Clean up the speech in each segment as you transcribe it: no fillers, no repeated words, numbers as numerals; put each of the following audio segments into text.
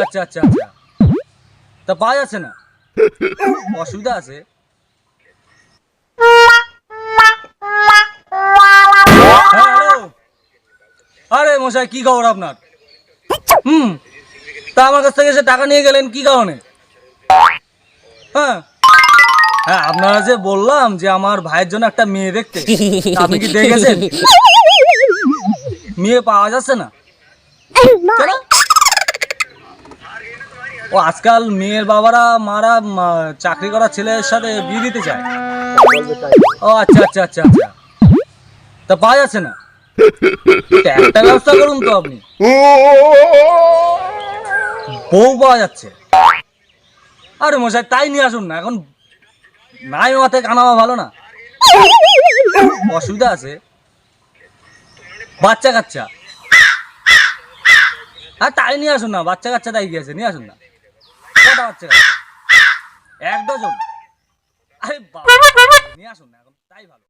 আচ্ছা আচ্ছা আচ্ছা, তা পাওয়া যাচ্ছে না, অসুবিধা আছে। হ্যাঁ হ্যালো, আরে মশাই কি খবর আপনার? হুম, তা আমার কাছ থেকে এসে টাকা নিয়ে গেলেন কি কারণে? হ্যাঁ হ্যাঁ, আপনারা যে বললাম যে আমার ভাইয়ের জন্য একটা মেয়ে দেখতে, তা আপনি কি দেখেছেন? মেয়ে পাওয়া যাচ্ছে না কেন? ও আজকাল মেয়ের বাবারা মারা চাকরি করা ছেলের সাথে বিয়ে দিতে চায়। ও আচ্ছা আচ্ছা আচ্ছা আচ্ছা, তা পাওয়া যাচ্ছে না, তা একটা ব্যবস্থা করুন তো আপনি, বউ পাওয়া যাচ্ছে। আরে মশাই তাই নিয়ে আসুন না, এখন নাই মাথায় কানাওয়া ভালো না, অসুবিধা আছে। বাচ্চা কাচ্চা, আর তাই নিয়ে আসুন না, বাচ্চা কাচ্চা তাই গিয়েছে, নিয়ে আসুন না। কটা বাচ্চা কাচ্চা? 1 ডজন? আরে বাবা, নিয়ে আসুন না এখন, তাই ভালো।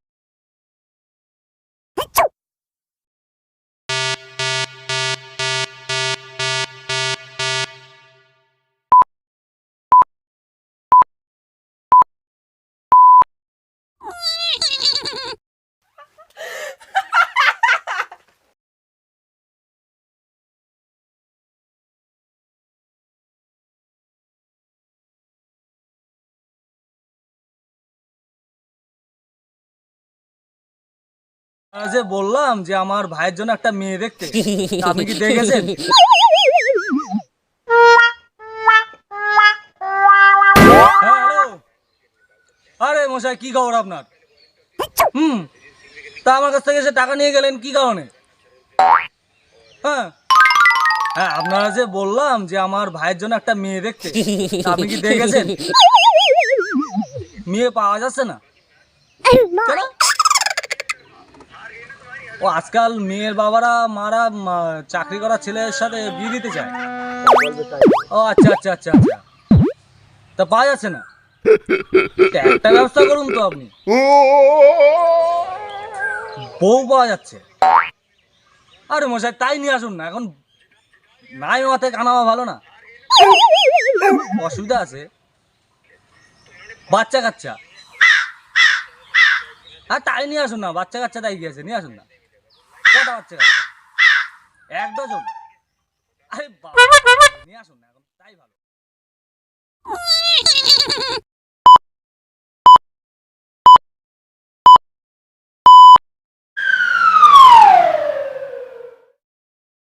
যে বললাম যে আমার ভাইয়ের জন্য একটা মেয়ে দেখতে, তা আপনি কি দেখেছেন? হ্যাঁ হ্যালো, আরে মশাই কি খবর আপনার? হুম, তা আমার কাছ থেকে এসে টাকা নিয়ে গেলেন কি কারণে? হ্যাঁ হ্যাঁ, আপনারা যে বললাম যে আমার ভাইয়ের জন্য একটা মেয়ে দেখতে, তা আপনি কি দেখেছেন? মেয়ে পাওয়া যাচ্ছে না কেন? ও আজকাল মেয়ের বাবারা মারা চাকরি করা ছেলের সাথে বিয়ে দিতে চায়। ও আচ্ছা আচ্ছা আচ্ছা আচ্ছা, তা পাওয়া যাচ্ছে না, তা একটা ব্যবস্থা করুন তো আপনি, বউ পাওয়া যাচ্ছে। আরে মশাই তাই নিয়ে আসুন না, এখন নাই মাথায় কানাওয়া ভালো না, অসুবিধা আছে। বাচ্চা কাচ্চা, আর তাই নিয়ে আসুন না, বাচ্চা কাচ্চা তাই গিয়েছে, নিয়ে আসুন না। কটা বাচ্চা কাচ্চা? 1 ডজন? আরে বাবা, নিয়ে আসুন না এখন, তাই ভালো।